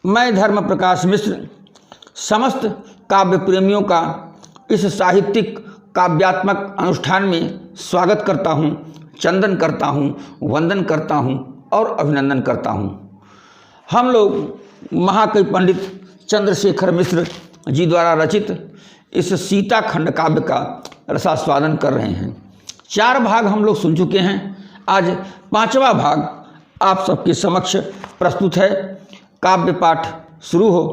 मैं धर्म प्रकाश मिश्र समस्त काव्य प्रेमियों का इस साहित्यिक काव्यात्मक अनुष्ठान में स्वागत करता हूँ, चंदन करता हूँ, वंदन करता हूँ और अभिनंदन करता हूँ। हम लोग महाकवि पंडित चंद्रशेखर मिश्र जी द्वारा रचित इस सीता खंड काव्य का रसास्वादन कर रहे हैं। 4 भाग हम लोग सुन चुके हैं। आज 5वां भाग आप सबके समक्ष प्रस्तुत है। काव्य पाठ शुरू हो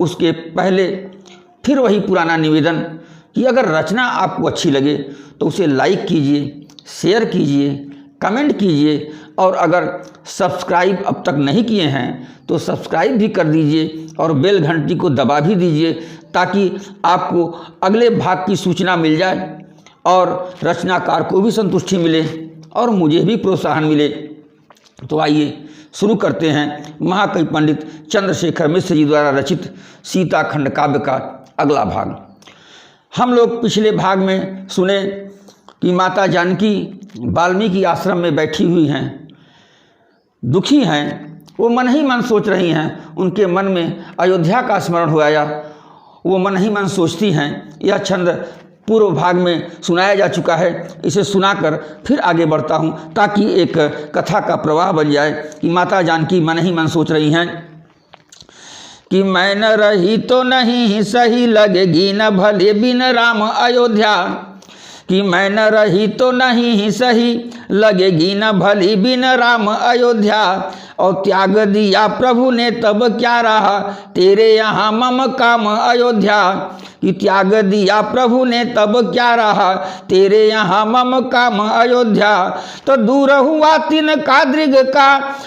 उसके पहले फिर वही पुराना निवेदन कि अगर रचना आपको अच्छी लगे तो उसे लाइक कीजिए, शेयर कीजिए, कमेंट कीजिए और अगर सब्सक्राइब अब तक नहीं किए हैं तो सब्सक्राइब भी कर दीजिए और बेल घंटी को दबा भी दीजिए ताकि आपको अगले भाग की सूचना मिल जाए और रचनाकार को भी संतुष्टि मिले और मुझे भी प्रोत्साहन मिले। तो आइए शुरू करते हैं महाकवि पंडित चंद्रशेखर मिश्र जी द्वारा रचित सीता खंड काव्य का अगला भाग। हम लोग पिछले भाग में सुने कि माता जानकी वाल्मीकि आश्रम में बैठी हुई हैं, दुखी हैं, वो मन ही मन सोच रही हैं। उनके मन में अयोध्या का स्मरण हो आया, वो मन ही मन सोचती हैं। यह छंद पूर्व भाग में सुनाया जा चुका है, इसे सुनाकर फिर आगे बढ़ता हूँ ताकि एक कथा का प्रवाह बन जाए कि माता जानकी मन ही मन सोच रही हैं कि मैं न रही तो नहीं सही लगेगी न भले बिन राम अयोध्या, कि मैं न रही तो नहीं सही लगेगी न भली बिन राम अयोध्या, और त्याग दिया प्रभु ने तब क्या रहा तेरे यहाँ मम काम अयोध्या, कि त्याग दिया प्रभु ने तब क्या रहा तेरे यहाँ मम काम अयोध्या, तो दूर हुआ तिन का दृग का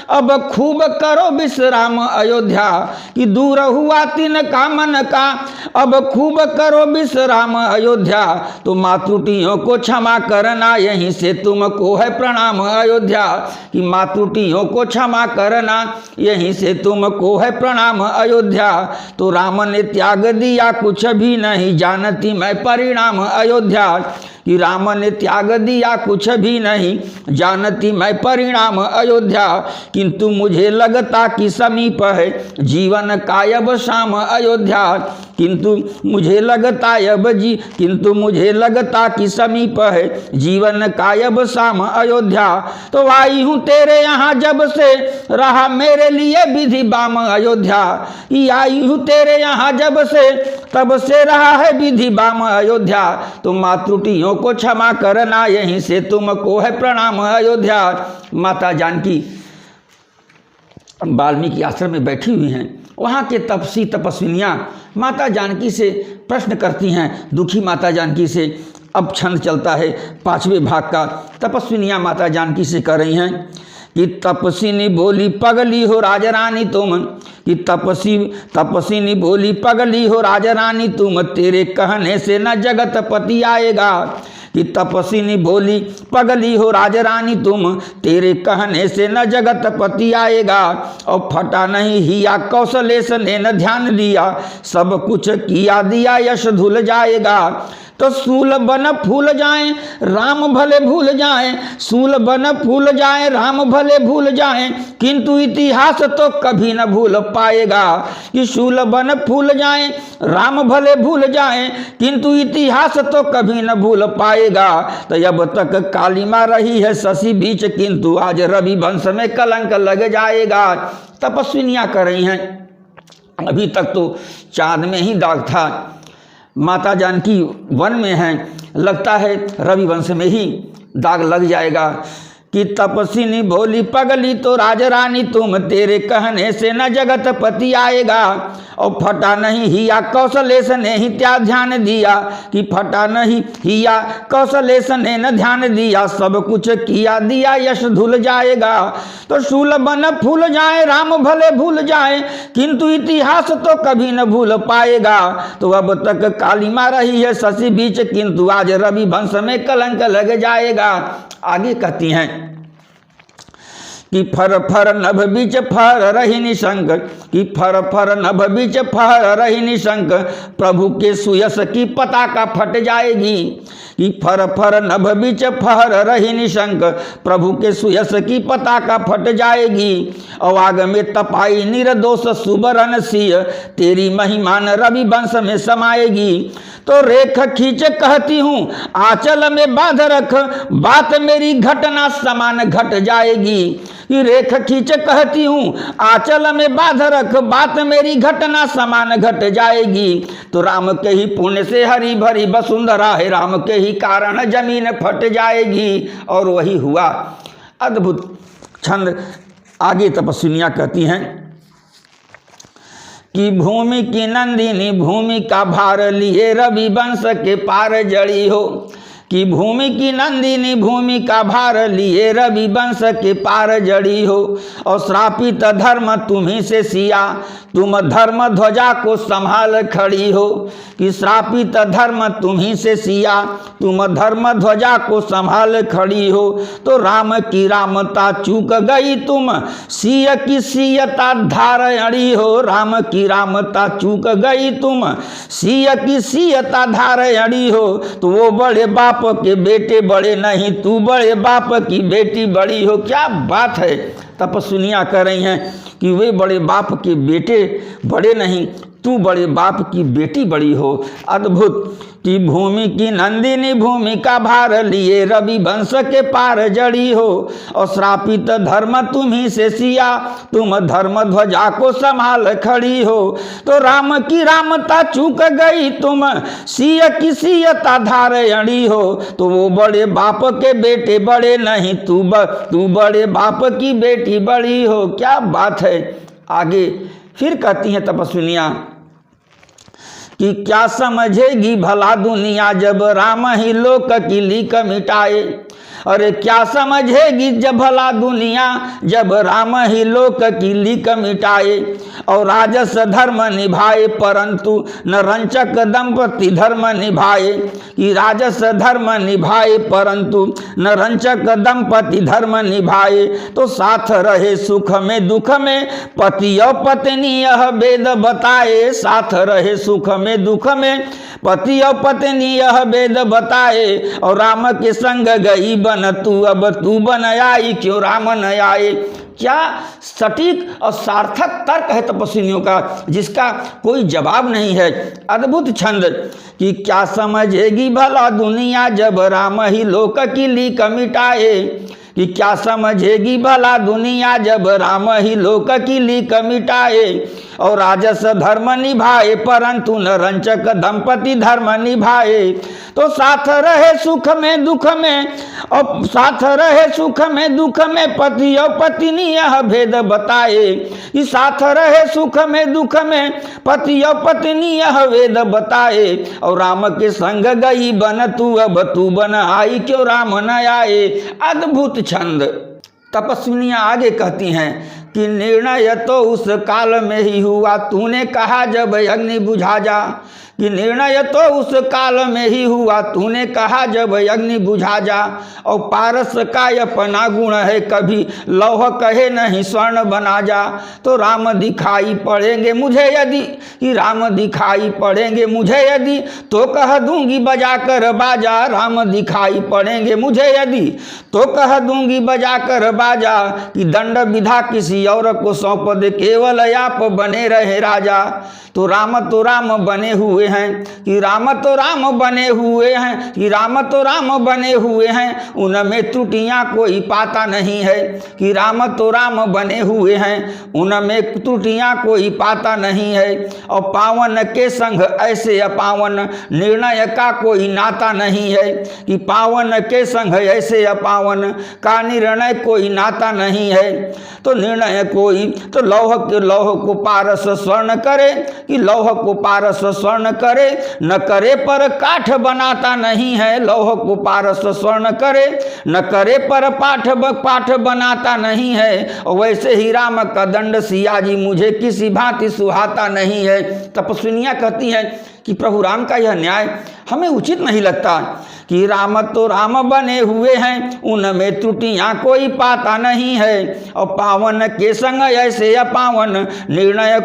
अब खूब करो विश्राम अयोध्या, कि दूर हुआ तिन का मन का अब खूब करो विश्राम अयोध्या, तो मातृटियों को क्षमा करना यहीं से तुमको है प्रणाम अयोध्या, कि मातृटियों को क्षमा करना यहीं से तुमको है प्रणाम अयोध्या, तो राम ने त्याग दिया कुछ भी नहीं जानती मैं परिणाम अयोध्या, कि राम ने त्याग दिया कुछ भी नहीं जानती मैं परिणाम अयोध्या, किंतु मुझे लगता कि समीप है जीवन का अब शाम अयोध्या, किंतु मुझे लगता कि समीप है जीवन का अब शाम अयोध्या, तो आई हूँ तेरे यहाँ जब से रहा मेरे लिए विधि बाम अयोध्या, कि आई हूँ तेरे यहाँ जब से तब से रहा है विधि बाम अयोध्या, तो मातृटियों को क्षमा करना यहीं से तुमको है प्रणाम अयोध्या। माता जानकी वाल्मीकि आश्रम में बैठी हुई हैं। वहाँ के तपसी तपस्विनियाँ माता जानकी से प्रश्न करती हैं, दुखी माता जानकी से। अब छंद चलता है 5वें भाग का। तपस्विनियाँ माता जानकी से कह रही हैं कि तपस्विनी बोली पगली हो राजरानी तुम, कि तपस्विनी बोली पगली हो राजरानी तुम, तेरे कहने से न जगत पति आएगा, कि तपस्विनी बोली पगली हो राजरानी तुम, तेरे कहने से न जगत पति आएगा, और फटा नहीं हिया कौशलेश ने न ध्यान दिया, सब कुछ किया दिया यश धुल जाएगा, तो सूल बन फूल जाएं राम भले भूल जाएं, सूल बन फूल जाएं राम भले भूल जाएं, किंतु इतिहास तो कभी न भूल पाएगा, कि सूल बन फूल जाएं राम भले भूल जाएं, किंतु इतिहास तो कभी न भूल पाएगा, तो अब तक कालिमा रही है शशि बीच, किंतु आज रवि वंश में कलंक लग जाएगा। तपस्विनियाँ कर रही हैं, अभी तक तो चांद में ही दाग था, माता जानकी वन में हैं, लगता है रवि वंश में ही दाग लग जाएगा, कि तपस्विनी भोली पगली तो राजरानी तुम, तेरे कहने से न जगत पति आएगा, और फटा नहीं हिया कौशलेश ने ही त्या ध्यान दिया, कि फटा नहीं हिया कौशलेश ने न ध्यान दिया, सब कुछ किया दिया यश धुल जाएगा, तो शूल बन फूल जाए राम भले भूल जाए, किंतु इतिहास तो कभी न भूल पाएगा, तो अब तक कालिमा रही है शशि बीच, किंतु आज रवि वंश में कलंक लग जाएगा। आगे कहती हैं कि फर फर नभ बीच फर रही निशंक, कि फर फर नभ बीच फर रही निशंक, प्रभु के सुयस की पताका फट जाएगी। कि फर फर नभ बीच फर रही निशंक, प्रभु के सुयस की पताका फट जाएगी। अवाग में तपाई निर्दोष सुबरन सिय, तेरी महिमान रवि वंश में समाएगी। तो रेख खींच कहती हूँ आंचल में बांध रख, बात मेरी घटना समान घट जाएगी। कि रेख खींच कहती हूँ आंचल में बांध रख, बात मेरी घटना समान घट जाएगी। तो राम के ही पुण्य से हरी भरी वसुंधरा है, राम के ही कारण जमीन फट जाएगी। और वही हुआ। अद्भुत छंद। आगे तपस्विनियाँ कहती हैं कि भूमि की नंदिनी भूमि का भार लिए रवि वंश के पार जड़ी हो। कि भूमि की नंदिनी भूमि का भार लिए रवि वंश के पार जड़ी हो। और श्रापित धर्म तुम्ही से सिया, तुम धर्म ध्वजा को संभाल खड़ी हो। कि श्रापित धर्म तुम्ही से सिया, तुम धर्म ध्वजा को संभाल खड़ी हो। तो राम की रामता चूक गई तुम, सिय की सियता धार अड़ी हो। राम की रामता चूक गई तुम, सिय की सियता धार अड़ी हो। तो वो बड़े बाप के बेटे बड़े नहीं, तू बड़े बाप की बेटी बड़ी हो। क्या बात है। तपस्विनियाँ कह रही हैं कि वे बड़े बाप के बेटे बड़े नहीं, तू बड़े बाप की बेटी बड़ी हो। अद्भुत। कि भूमि की नंदिनी भूमि का भार लिए रवि वंश के पार जड़ी हो। और श्रापित धर्म तुम्ही से सिया, तुम धर्म ध्वजा को संभाल खड़ी हो। तो राम की रामता चूक गई तुम, सिय की सियता धार अड़ी हो। तो वो बड़े बाप के बेटे बड़े नहीं, तू बड़े बाप की बेटी बड़ी हो। क्या बात है। आगे फिर कहती हैं तपस्विनियाँ कि क्या समझेगी भला दुनिया जब राम ही लोक की लीक मिटाए। अरे क्या समझेगी जब भला दुनिया जब राम ही लोक की लीक मिटाए। और राजस धर्म निभाए परंतु न रंचक दंपति धर्म निभाए। कि राजस धर्म निभाए परंतु न रंचक दंपति धर्म निभाए। तो साथ रहे सुख में दुख में, पति और पत्नी यह भेद बताए। साथ रहे सुख में दुख में, पति और पत्नी यह भेद बताए। और राम के संग गई बन तू, अब तू बन आई क्यों राम न आए। क्या सटीक और सार्थक तर्क है तपस्विनियों का, जिसका कोई जवाब नहीं है। अद्भुत छंद। कि क्या समझेगी भला दुनिया जब राम ही लोक की लीक मिटाए। कि क्या समझेगी भला दुनिया जब राम ही लोक की लीक मिटाए। और राजस धर्म निभाए परंतु न रंचक दंपति धर्म निभाए। तो साथ रहे सुख में दुख में, और साथ रहे सुख में दुख में, पति और पत्नी यह भेद बताए। कि साथ रहे सुख में दुख में, पति और पत्नी यह भेद बताए। और राम के संग गई बन तू, अब तू बन आई क्यों राम न आए। अद्भुत छंद। तपस्विनियाँ आगे कहती हैं कि निर्णय तो उस काल में ही हुआ, तूने कहा जब अग्नि बुझा जा। कि निर्णय तो उस काल में ही हुआ, तूने कहा जब अग्नि बुझा जा। और पारस का अपना गुण है, कभी लौह कहे नहीं स्वर्ण बना जा। तो राम दिखाई पड़ेंगे मुझे यदि, कि राम दिखाई पड़ेंगे मुझे यदि, तो कह दूंगी बजा कर बाजा। राम दिखाई पड़ेंगे मुझे यदि, तो कह दूंगी बजा कर बाजा। कि दंड विधा किसी और को सौंप दे, केवल आप बने रहे राजा। तो राम बने हुए हैं, कि राम तो राम बने हुए हैं, कि राम तो राम बने हुए हैं, उनमें त्रुटियां कोई पाता नहीं है। कि राम तो राम बने हुए हैं, उनमें त्रुटियां कोई पाता नहीं है। और पावन के संग ऐसे अपावन, निर्णय का कोई नाता नहीं है। कि पावन के संग ऐसे अपावन का निर्णय कोई नाता नहीं है। तो निर्णय कोई तो लौह को पारस स्वर्ण करे, कि लौह को पारस स्वर्ण करे, न करे पर काठ बनाता नहीं है। लौह को पारस स्वर्ण करे, न करे पर पाठ बनाता नहीं है। और वैसे ही राम का दंड सिया जी मुझे किसी भांति सुहाता नहीं है। तपस्विनियाँ कहती हैं कि प्रभु राम का यह न्याय हमें उचित नहीं लगता कि राम तो राम बने हुए हैं, उनमें त्रुटियां कोई पाता नहीं है, और पावन के संग ऐसे अपावन निर्णय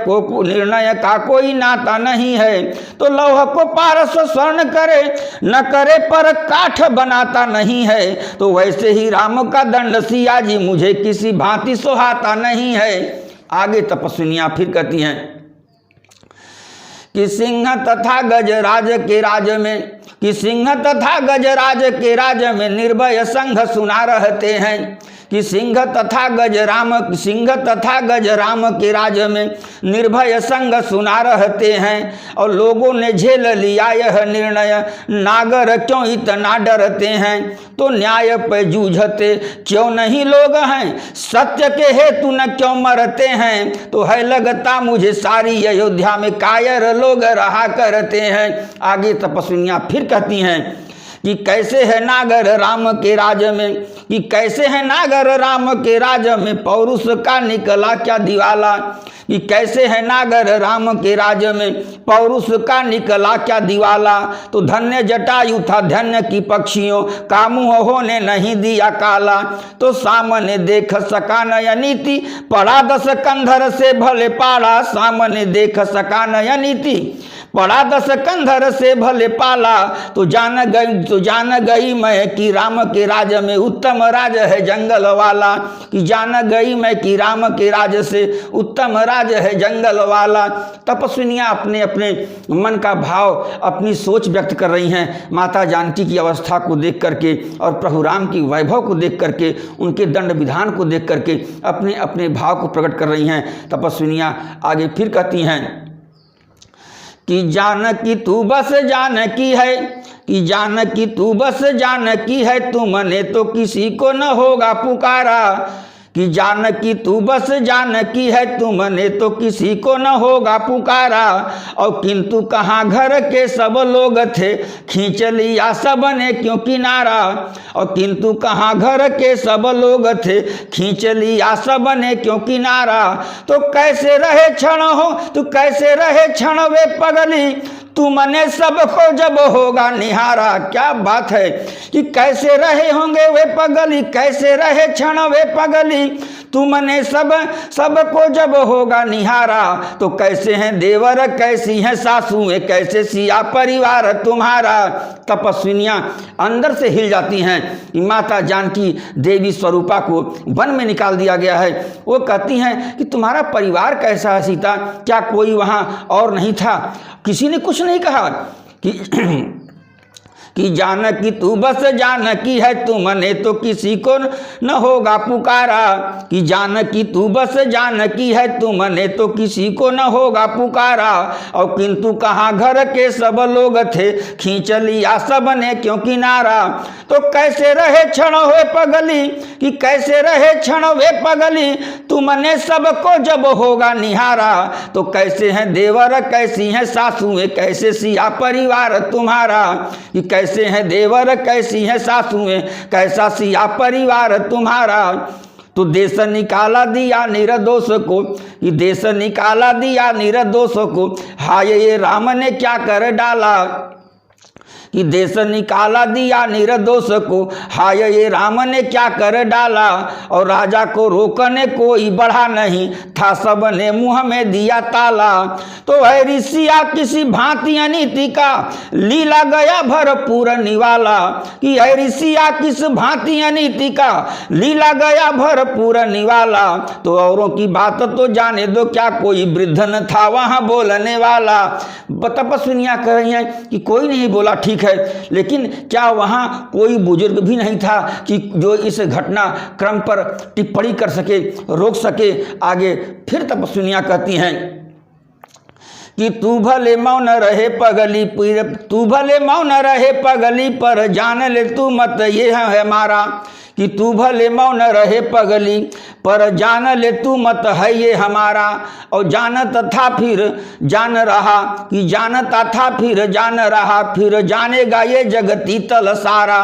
का कोई नाता नहीं है। तो लौह को पारस स्वर्ण करे, न करे पर काठ बनाता नहीं है। तो वैसे ही राम का दंड सिया जी मुझे किसी भांति सुहाता नहीं है। आगे तपस्विनियां फिर कहती हैं कि सिंह तथा गजराज के राज में, कि सिंह तथा गजराज के राज में निर्भय संघ सुना रहते हैं, कि सिंह तथा गजराम के राज में निर्भय संग सुना रहते हैं। और लोगों ने झेल लिया यह निर्णय, नागर क्यों इतना डरते हैं। तो न्याय पे जूझते क्यों नहीं लोग हैं, सत्य के हेतु न क्यों मरते हैं। तो है लगता मुझे सारी अयोध्या में कायर लोग रहा करते हैं। आगे तपस्विनियां फिर कहती हैं कि कैसे है नागर राम के राज में, कि कैसे है नागर राम के राज में पौरुष का निकला क्या दिवाला। कि कैसे है नागर राम के राज में पौरुष का निकला क्या दिवाला। तो धन्य जटायु था धन्य की पक्षियों का मुँह होने नहीं दिया काला। तो सामने देख सका नया नीति, पड़ा 10 कंधर से भले पाला। सामने देख सका नया नीति, पड़ा 10 कंधर से भले पाला। तो जान गई मैं कि राम के राज में उत्तम राज है जंगल वाला। कि जान गई मैं कि राम के राज से उत्तम राज है जंगल वाला। तपस्विनियां अपने अपने मन का भाव, अपनी सोच व्यक्त कर रही हैं माता जानकी की अवस्था को देख करके और प्रभु राम की वैभव को देख करके, उनके दंड विधान को देख करके अपने अपने भाव को प्रकट कर रही हैं। तपस्विनियां आगे फिर कहती हैं कि जानकी तू बस जानकी है, कि जानकी तू बस जानकी है, तुमने तो किसी को न होगा पुकारा। कि जानकी तू बस जानकी है, तुमने तो किसी को न होगा पुकारा। और किंतु कहाँ घर के सब लोग थे, खींच लिया सबने क्यों किनारा। और किंतु कहाँ घर के सब लोग थे, खींच लिया सबने क्यों किनारा। तो कैसे रहे क्षण हो, तू कैसे रहे क्षण वे पगली, तुमने सबको जब होगा निहारा। क्या बात है कि कैसे रहे होंगे वे पगली, कैसे रहे क्षण वे पगली, तुमने सबको जब होगा निहारा। तो कैसे हैं देवर, कैसी हैं सासुएं, कैसे सिया परिवार तुम्हारा। तपस्विनियां अंदर से हिल जाती हैं कि माता जानकी देवी स्वरूपा को वन में निकाल दिया गया है। वो कहती हैं कि तुम्हारा परिवार कैसा है सीता, क्या कोई वहाँ और नहीं था। किसी ने कुछ नहीं कहा कि जानकी तू बस जानकी है, तुमने तो किसी को न होगा पुकारा। कि जानकी तू बस जानकी है, तुमने तो किसी को न होगा पुकारा। और किंतु कहाँ घर के सब लोग थे, खींच लिया सबने क्यों किनारा। तो कैसे रहे क्षण हुए पगली, कि कैसे रहे क्षण वे पगली, तुमने सबको जब होगा निहारा। तो कैसे हैं देवर, कैसी हैं सासुएं, कैसे सिया परिवार तुम्हारा। कि कैसे हैं देवर, कैसी हैं सासुएं, कैसा सिया परिवार तुम्हारा। तो देश निकाला दिया निर्दोष को, कि देश निकाला दिया निर्दोष को, हाय ये राम ने क्या कर डाला। कि देश निकाला दिया निर्दोष को, हाय ये राम ने क्या कर डाला। और राजा को रोकने कोई बढ़ा नहीं था, सबने मुंह में दिया ताला। तो है ऋषिया किसी भांति अनीति का, लीला गया भरपूर निवाला। कि है ऋषिया किस भांति अनीति का, लीला गया भरपूर निवाला। तो औरों की बात तो जाने दो, क्या कोई वृद्ध न था वहां बोलने वाला। तपस्विनियां कह रही हैं कि कोई नहीं बोला ठीक है, लेकिन क्या वहां कोई बुजुर्ग भी नहीं था कि जो इस घटना क्रम पर टिप्पणी कर सके, रोक सके। आगे फिर तपस्विनियां कहती हैं कि तू भले मौन रहे पगली, तू भले मौन रहे पगली, पर जान ले तू मत ये है हमारा। कि तू भले मौन रहे पगली पर जान ले तू मत है ये हमारा। और जानत था फिर जान रहा कि जानता था फिर जान रहा, फिर जानेगा ये जगती तल सारा।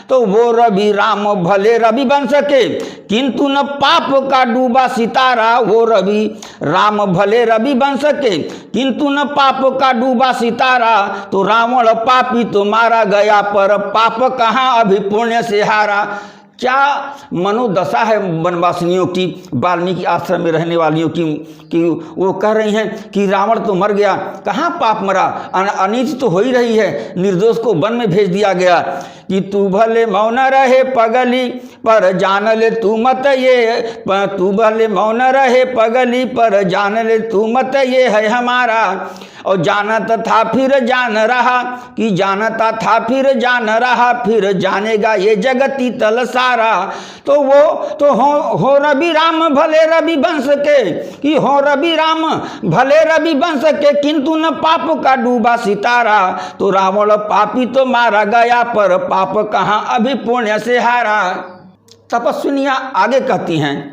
तो वो रवि राम भले रवि बन सके किंतु न पाप का डूबा सितारा। वो रवि राम भले रवि बन सके किंतु न पाप का डूबा सितारा। तो रावण पापी तो मारा गया पर पाप कहाँ अभी पुण्य से हारा। क्या मनोदशा है वनवासिनियों की, वाल्मीकि आश्रम में रहने वालियों की, कि वो कह रही हैं कि रावण तो मर गया, कहाँ पाप मरा, अनीति तो हो ही रही है, निर्दोष को वन में भेज दिया गया। कि तू भले मौन रहे पगली पर जान ले तू मत ये, तू भले मौन रहे पगली पर जान ले तू मत ये है हमारा। और जानत था फिर जान रहा कि जानता था फिर जान रहा, फिर जानेगा ये जगती तल सारा। तो वो तो हो रवि राम भले रवि बन सके, कि हो रवि राम भले रवि बन सके किंतु न पाप का डूबा सितारा। तो रावण पापी तो मारा गया पर पाप कहाँ अभी पुण्य से हारा। तपस्विनियाँ आगे कहती हैं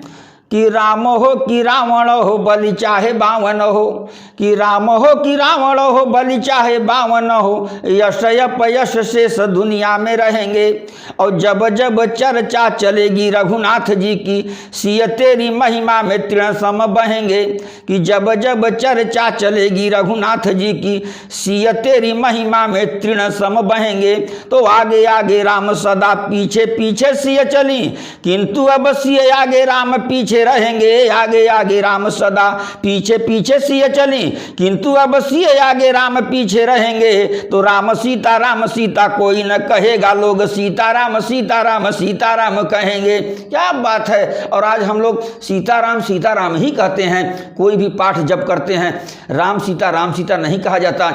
कि राम हो कि रावण हो बलि चाहे बावन हो, कि राम हो कि रावण हो बलि चाहे बावन हो, यश अपयश शेष दुनिया में रहेंगे। और जब जब चर्चा चलेगी रघुनाथ जी की, सिय तेरी महिमा में तृण सम बहेंगे। कि जब जब चर्चा चलेगी रघुनाथ जी की, सिय तेरी महिमा में तृण सम बहेंगे। तो आगे आगे राम सदा पीछे पीछे सिय चली, किंतु अब सिय आगे राम पीछे रहेंगे। आगे आगे राम सदा पीछे पीछे सिय चली, किंतु अब सिय आगे राम पीछे रहेंगे। तो राम सीता कोई न कहेगा, लोग सीताराम सीताराम सीताराम कहेंगे। क्या बात है। और आज हम लोग सीताराम ही कहते हैं, कोई भी पाठ जब करते हैं राम सीता नहीं कहा जाता,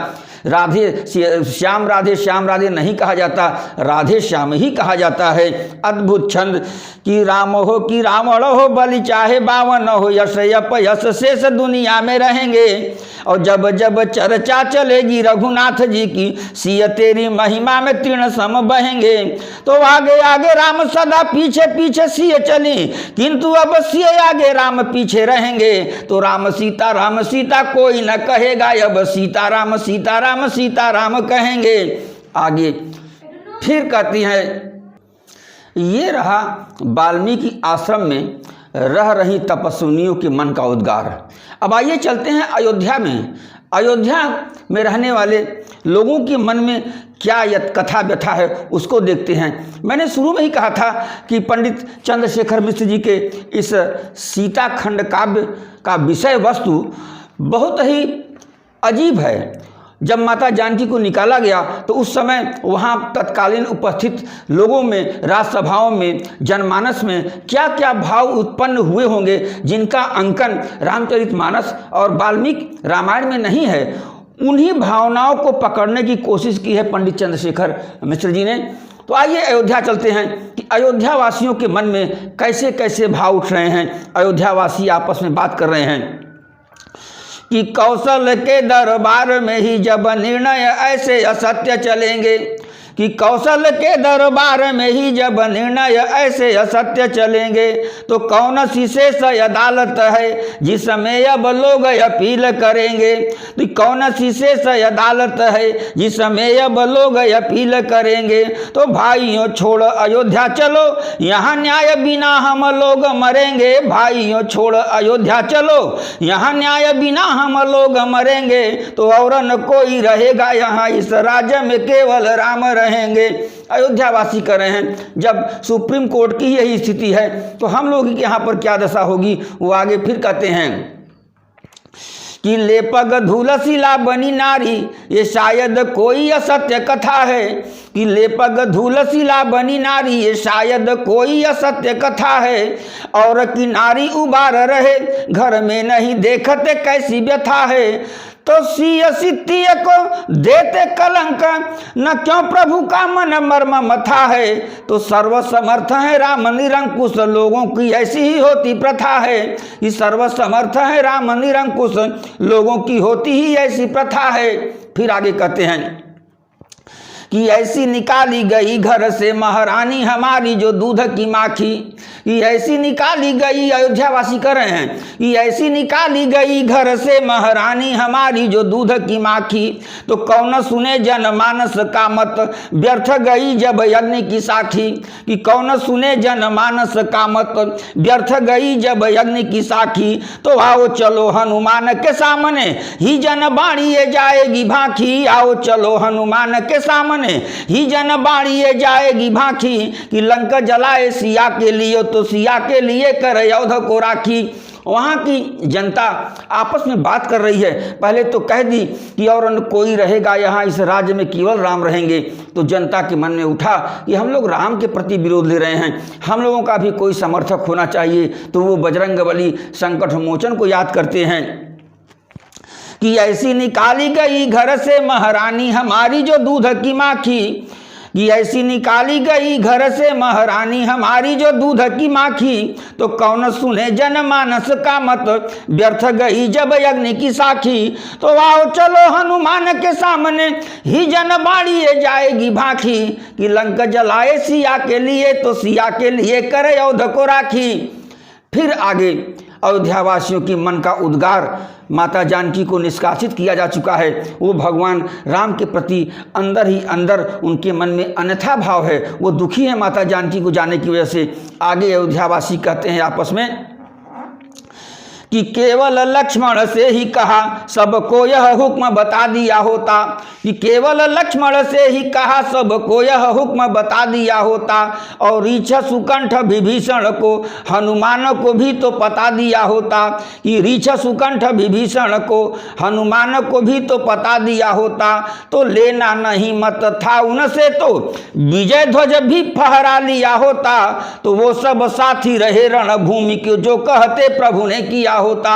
राधे श्याम राधे नहीं कहा जाता, राधे श्याम ही कहा जाता है। अद्भुत छंद। कि राम हो कि रावण हो बलि चाहे बावन हो, यश अपयश शेष दुनिया में रहेंगे। और जब जब चर्चा चलेगी रघुनाथ जी की, सिय तेरी महिमा में तृण सम बहेंगे। तो आगे आगे राम सदा पीछे पीछे सिय चली, किंतु अब सिय आगे राम पीछे रहेंगे। तो राम सीता कोई न कहेगा, अब सीताराम सीताराम कहेंगे। आगे फिर कहती हैं, ये रहा वाल्मीकि आश्रम में रह रही तपस्विनियों के मन का उद्गार। अब आइए चलते हैं अयोध्या में। अयोध्या में रहने वाले लोगों के मन में क्या कथा व्यथा है उसको देखते हैं। मैंने शुरू में ही कहा था कि पंडित चंद्रशेखर मिश्र जी के इस सीता खंड काव्य का विषय वस्तु बहुत ही अजीब है। जब माता जानकी को निकाला गया तो उस समय वहाँ तत्कालीन उपस्थित लोगों में, राजसभाओं में, जनमानस में क्या क्या भाव उत्पन्न हुए होंगे, जिनका अंकन रामचरितमानस और वाल्मीकि रामायण में नहीं है। उन्हीं भावनाओं को पकड़ने की कोशिश की है पंडित चंद्रशेखर मिश्र जी ने। तो आइए अयोध्या चलते हैं कि अयोध्या वासियों के मन में कैसे कैसे भाव उठ रहे हैं। अयोध्या वासी आपस में बात कर रहे हैं कि कौशल के दरबार में ही जब निर्णय ऐसे असत्य चलेंगे, कि कौशल के दरबार में ही जब निर्णय ऐसे असत्य चलेंगे। तो कौन सी शेष अदालत है जिसमें अब लोग अपील करेंगे। तो कौन सी शेष अदालत है जिसमें अब लोग अपील करेंगे। तो भाइयों छोड़ अयोध्या चलो, यहाँ न्याय बिना हम लोग मरेंगे। भाइयों छोड़ अयोध्या चलो, यहाँ न्याय बिना हम लोग मरेंगे। तो और न कोई रहेगा यहाँ, इस राज्य में केवल राम रहेंगे। अयोध्यावासी कर रहे हैं, जब सुप्रीम कोर्ट की यही स्थिति है तो हम लोग की यहाँ पर क्या दशा होगी। वो आगे फिर कहते हैं कि लेपग धूलशिला बनी नारी, ये शायद कोई असत्य कथा है। कि लेपग धूलशिला बनी नारी, ये शायद कोई असत्य कथा है। और कि नारी उबार रहे घर में नहीं देखते कैसी व्यथा है। तो सिय को देते कलंक, न क्यों प्रभु का मन मर्म मथा है। तो सर्वसमर्थ है राम निरंकुश, लोगों की ऐसी ही होती प्रथा है। कि सर्वसमर्थ है राम निरंकुश, लोगों की होती ही ऐसी प्रथा है। फिर आगे कहते हैं कि ऐसी निकाली गई घर से महारानी हमारी जो दूध की माखी, कि ऐसी निकाली गई, अयोध्यावासी कर रहे हैं, कि ऐसी निकाली गई घर से महारानी हमारी जो दूध की माखी, तो कौन सुने जनमानस का मत व्यर्थ गई जब यज्ञ की साखी, कि कौन सुने जनमानस का मत व्यर्थ गई जब यज्ञ की साखी, तो आओ चलो हनुमान के सामने ही जन बाणिए जाएगी भाखी, आओ चलो हनुमान के सामने ही जन बाणिए जाएगी भाखी, कि लंका जलाए सिया के लिए तो सिया के लिए कर योध को राखी। वहाँ की जनता आपस में बात कर रही है। पहले तो कह दी कि और कोई रहेगा यहाँ इस राज्य में, केवल राम रहेंगे। तो जनता के मन में उठा कि हम लोग राम के प्रति विरोध ले रहे हैं, हम लोगों का भी कोई समर्थक होना चाहिए। तो वो बजरंगबली संकट मोचन को याद करते हैं कि ऐसी निकाली गई घर से महारानी हमारी जो दूध की माखी, कि ऐसी निकाली गई घर से महारानी हमारी जो दूध की माखी, तो कौन सुने जनमानस का मत व्यर्थ गई जब यज्ञ की साखी, तो आओ चलो हनुमान के सामने ही जन बाणिए जाएगी भाखी, कि लंका जलाए सिया के लिए तो सिया के लिए कर योध को राखी। फिर आगे अयोध्यावासियों के मन का उद्गार माता जानकी को निष्कासित किया जा चुका है। वो भगवान राम के प्रति अंदर ही अंदर उनके मन में अन्यथा भाव है, वो दुखी है माता जानकी को जाने की वजह से। आगे अयोध्यावासी कहते हैं आपस में कि केवल लक्ष्मण से ही कहा सबको यह हुक्म बता दिया होता, कि केवल लक्ष्मण से ही कहा सबको यह हुक्म बता दिया होता, और रीछ सुकंठ विभीषण को हनुमान को भी तो पता दिया होता, कि रीछ सुकंठ विभीषण को हनुमान को भी तो पता दिया होता, तो लेना नहीं मत था उनसे तो विजय ध्वज भी फहरा लिया होता, तो वो सब साथी रहे रणभूमि के जो कहते प्रभु ने किया होता।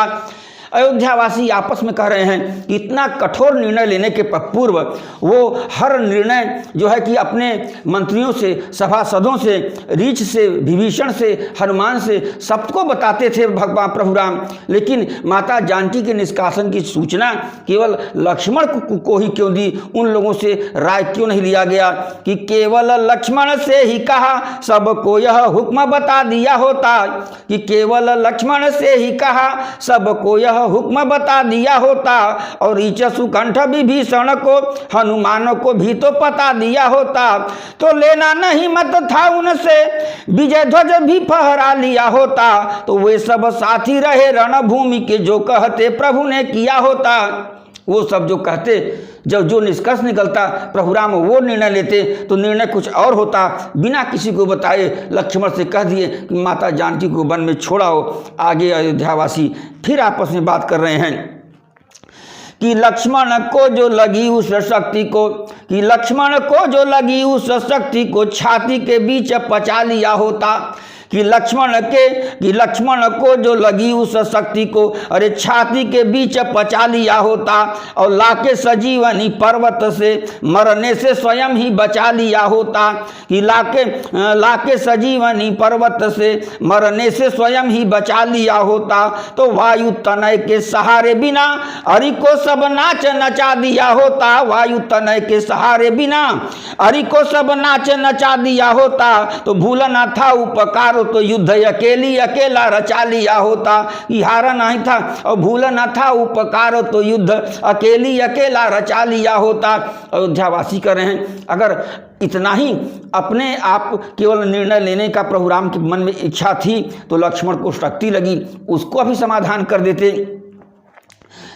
अयोध्यावासी आपस में कह रहे हैं कि इतना कठोर निर्णय लेने के पूर्व वो हर निर्णय जो है कि अपने मंत्रियों से, सभासदों से, रीछ से, विभीषण से, हनुमान से सबको बताते थे भगवान प्रभु राम, लेकिन माता जानकी के निष्कासन की सूचना केवल लक्ष्मण को ही क्यों दी, उन लोगों से राय क्यों नहीं लिया गया कि केवल लक्ष्मण से ही कहा सबको यह हुक्म बता दिया होता, कि केवल लक्ष्मण से ही कहा सबको यह हुक्म बता दिया होता, और रीछ सुकंठ विभीषण को हनुमान को भी तो पता दिया होता, तो लेना नहीं मत था उनसे विजय ध्वज भी फहरा लिया होता, तो वे सब साथी रहे रणभूमि के जो कहते प्रभु ने किया होता। वो सब जो कहते, जब जो निष्कर्ष निकलता प्रभु राम वो निर्णय लेते, तो निर्णय कुछ और होता। बिना किसी को बताए लक्ष्मण से कह दिए कि माता जानकी को वन में छोड़ाओ। आगे अयोध्यावासी फिर आपस में बात कर रहे हैं कि लक्ष्मण को जो लगी उस शक्ति को, कि लक्ष्मण को जो लगी उस शक्ति को छाती के बीच पचा लिया होता, कि लक्ष्मण को जो लगी उस शक्ति को अरे छाती के बीच पचा लिया होता, और लाके सजीवनी पर्वत से मरने से स्वयं ही बचा लिया होता, कि लाके सजीवनी पर्वत से मरने से स्वयं ही बचा लिया होता, तो वायु तनय के सहारे बिना अरि को सब नाच नचा दिया होता, वायु तनय के सहारे बिना अरि को सब नाच नचा दिया होता, तो भूलना था उपकार तो युद्ध अकेला रचा लिया होता, कि हारा नहीं था और भूलना था उपकार तो युद्ध अकेला रचा लिया होता। अयोध्यावासी कर रहे हैं अगर इतना ही अपने आप केवल निर्णय लेने का प्रभु राम के मन में इच्छा थी तो लक्ष्मण को शक्ति लगी, उसको अभी समाधान कर देते।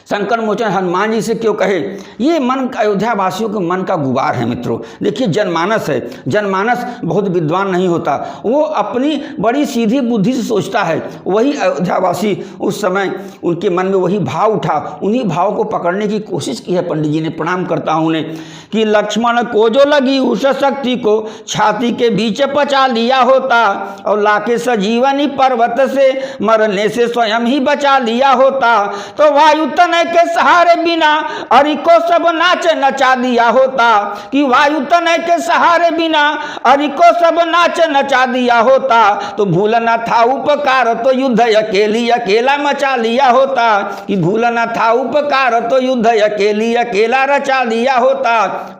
संकट मोचन हनुमान जी से क्यों कहे? ये मन अयोध्या वासियों के मन का गुबार है मित्रों। देखिए जनमानस है, जनमानस बहुत विद्वान नहीं होता, वो अपनी बड़ी सीधी बुद्धि से सोचता है। वही अयोध्यावासी उस समय उनके मन में वही भाव उठा, उन्हीं भाव को पकड़ने की कोशिश की है। पंडित जी ने प्रणाम करता हूँ उन्हें कि लक्ष्मण को जो लगी उस शक्ति को छाती के बीच पचा लिया होता, और लाके सजीवनी पर्वत से मरने से स्वयं ही बचा लिया होता, तो वायु तनय तनय के सहारे बिना अरि को सब नाच नचा दिया होता, कि वायु तनय के सहारे बिना अरि को सब नाच नचा दिया होता, तो भूल न था उपकार तो युद्ध अकेली अकेला मचा लिया होता, कि भूल न था उपकार तो युद्ध अकेली अकेला रचा लिया होता।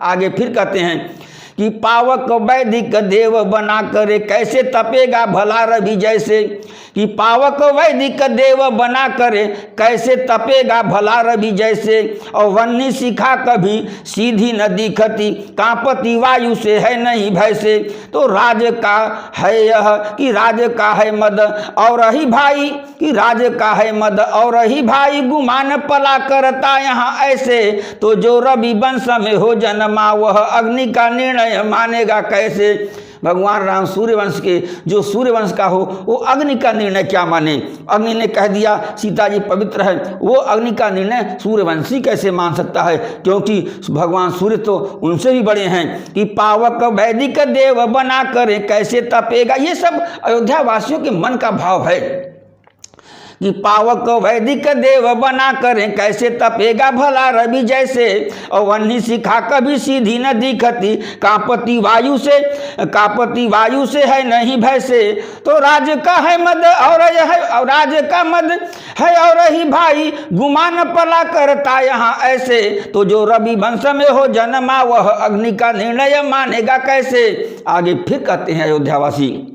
आगे फिर कहते हैं कि पावक वैदिक देव बना करे कैसे तपेगा भला रवि जैसे, कि पावक वैदिक देव बना करे कैसे तपेगा भला रवि जैसे, और वन्नी शिखा कभी सीधी न दिखती कांपती वायु से है नहीं भय से, तो राज का है यह कि राज का है मद और रही भाई, कि राज का है मद और रही भाई गुमान पला करता यहाँ ऐसे, तो जो रवि वंश में हो जन्मा वह अग्नि का निर्णय मानेगा कैसे। भगवान राम सूर्यवंश के जो सूर्यवंश का हो वो अग्नि का निर्णय क्या माने। अग्नि ने कह दिया सीता जी पवित्र है, वो अग्नि का निर्णय सूर्यवंशी कैसे मान सकता है, क्योंकि भगवान सूर्य तो उनसे भी बड़े हैं। कि पावक वैदिक देव बना करे कैसे तपेगा, ये सब अयोध्या वासियों के मन का भाव है कि पावक वैदिक देव बना करें कैसे तपेगा भला रवि जैसे, और वन्नी शिखा कभी सीधी न दिखती कांपती वायु से है नहीं भय से, तो राज का है मद और राज का मद है और ही भाई गुमान पला करता यहाँ ऐसे, तो जो रवि वंश में हो जन्मा वह अग्नि का निर्णय मानेगा कैसे। आगे फिर कहते हैं अयोध्यावासी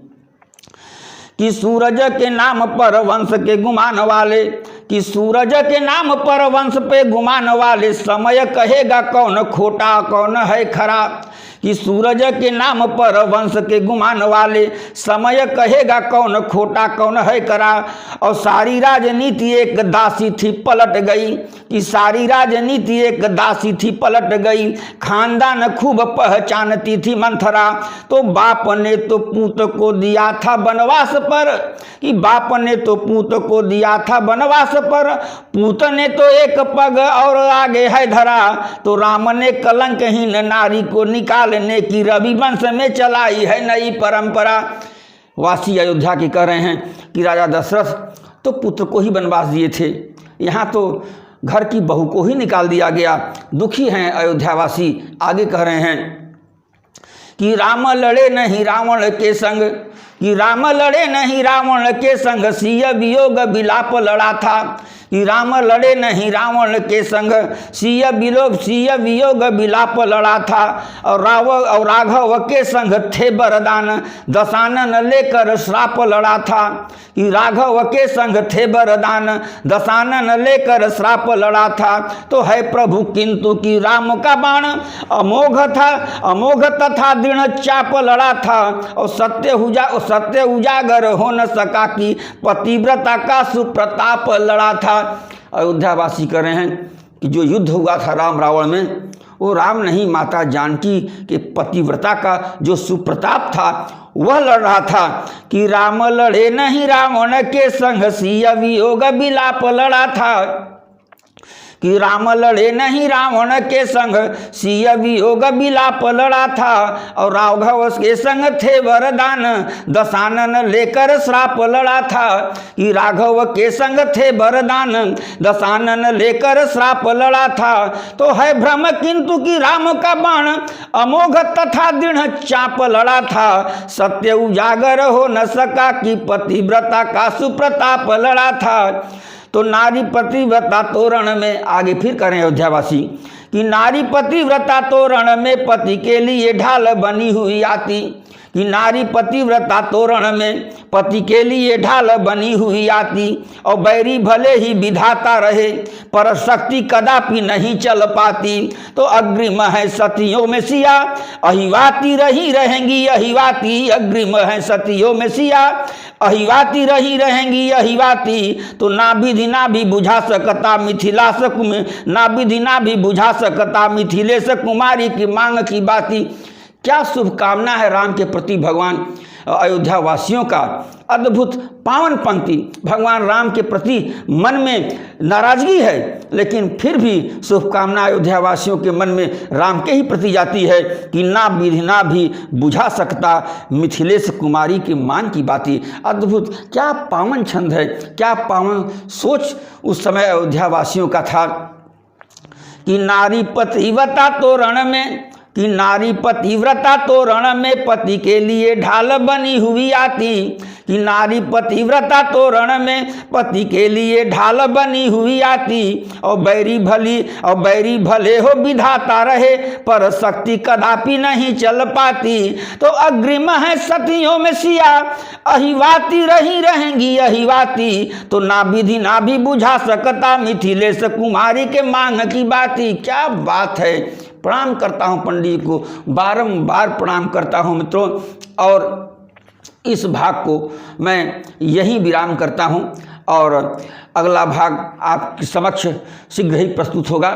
कि सूरज के नाम पर वंश के गुमान वाले, कि सूरज के नाम पर वंश पे गुमान वाले, समय कहेगा कौन खोटा कौन है खरा, कि सूरज के नाम पर वंश के गुमान वाले, समय कहेगा कौन खोटा कौन है करा। और सारी राजनीति एक दासी थी पलट गई, कि सारी राजनीति एक दासी थी पलट गई, खानदान खूब पहचानती थी मंथरा, तो बाप ने तो पूत को दिया था बनवास पर, कि बाप ने तो पूत को दिया था वनवास पर, पूत ने तो एक पग और आगे है धरा, तो राम ने कलंकहीन नारी को निकालने की रवि वंश में चलाई है नई परंपरा। वासी अयोध्या के कह रहे हैं कि राजा दशरथ तो पुत्र को ही वनवास दिए थे, यहाँ तो घर की बहू को ही निकाल दिया गया। दुखी हैं अयोध्यावासी। आगे कह रहे हैं कि राम लड़े नहीं रावण के संग, कि राम लड़े नहीं रावण के संग सिय वियोग विलाप लड़ा था, कि राम लड़े नहीं रावण के संग सिय वियोग विलाप लड़ा था, और राघव के संग थे वरदान दशानन लेकर श्राप लड़ा था, कि राघव के संग थे वरदान दशानन लेकर श्राप लड़ा था, तो है प्रभु किंतु कि राम का बाण अमोघ तथा दृढ़ चाप लड़ा था, और सत्य उजागर हो न सका कि पतिव्रता का सुप्रताप लड़ा था। अयोध्यावासी कह रहे हैं कि जो युद्ध हुआ था राम रावण में, वो राम नहीं माता जानकी के पतिव्रता का जो सुप्रताप था वह लड़ रहा था। कि राम लड़े नहीं रावण के संग सिय वियोग विलाप लड़ा था, कि राम लड़े नहीं रावण के संग सिय वियोग विलाप लड़ा था, और राघव के संग थे वरदान दशानन लेकर श्राप लड़ा था, कि राघव के संग थे वरदान दशानन लेकर श्राप लड़ा था, तो है भ्रम किंतु कि राम का बाण अमोघ तथा दृढ़ चाप लड़ा था, सत्य उजागर हो न सका कि पतिव्रता का सुप्रताप लड़ा था। तो नारी पतिव्रता तोरण में आगे फिर करें अयोध्यावासी कि नारी पतिव्रता तोरण में पति के लिए ढाल बनी हुई आती, कि नारी पतिव्रता तोरण में पति के लिए ढाल बनी हुई आती, और बैरी भले ही विधाता रहे पर शक्ति कदापि नहीं चल पाती, तो अग्रिम है सतियों में सिया अहिवाती रही रहेंगी अहिवाती, अग्रिम है सतियों में सिया अहिवाती रही रहेंगी अहिवाती, तो ना विधि ना भी बुझा सकता मिथिलास में, ना विधि ना भी बुझा सकता मिथिलेश कुमारी की मांग की बाती। क्या शुभकामना है राम के प्रति भगवान अयोध्या वासियों का अद्भुत पावन पंक्ति। भगवान राम के प्रति मन में नाराजगी है, लेकिन फिर भी शुभकामना अयोध्या वासियों के मन में राम के ही प्रति जाती है कि ना विधिना भी बुझा सकता मिथिलेश कुमारी के मान की बाती। अद्भुत, क्या पावन छंद है, क्या पावन सोच उस समय अयोध्या वासियों का था कि नारी पतिव्रता तोरण में, कि नारी पतिव्रता तोरण में पति के लिए ढाल बनी हुई आती, कि नारी पतिव्रता तोरण में पति के लिए ढाल बनी हुई आती। और बैरी भले हो विधाता रहे, पर शक्ति कदापि नहीं चल पाती। तो अग्रिम है सतियों में सिया, अहिवाती रही रहेंगी अहिवाती। तो ना विधि ना भी बुझा सकता मिथिलेश कुमारी के मांग की बाती। क्या बात है। प्रणाम करता हूँ पंडित जी को, बारंबार प्रणाम करता हूँ मित्रों। और इस भाग को मैं यहीं विराम करता हूं और अगला भाग आपके समक्ष शीघ्र ही प्रस्तुत होगा।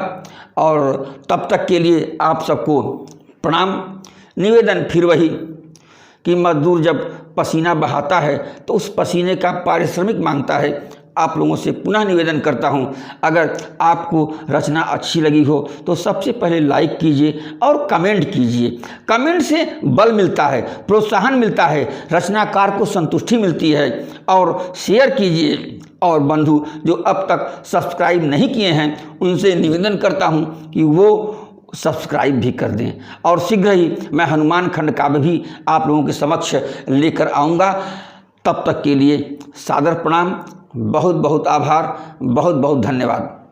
और तब तक के लिए आप सबको प्रणाम। निवेदन फिर वही कि मजदूर जब पसीना बहाता है तो उस पसीने का पारिश्रमिक मांगता है। आप लोगों से पुनः निवेदन करता हूं, अगर आपको रचना अच्छी लगी हो तो सबसे पहले लाइक कीजिए और कमेंट कीजिए। कमेंट से बल मिलता है, प्रोत्साहन मिलता है, रचनाकार को संतुष्टि मिलती है। और शेयर कीजिए। और बंधु जो अब तक सब्सक्राइब नहीं किए हैं उनसे निवेदन करता हूं कि वो सब्सक्राइब भी कर दें। और शीघ्र ही मैं हनुमान खंड काव्य भी आप लोगों के समक्ष लेकर आऊँगा। तब तक के लिए सादर प्रणाम, बहुत बहुत आभार, बहुत बहुत धन्यवाद।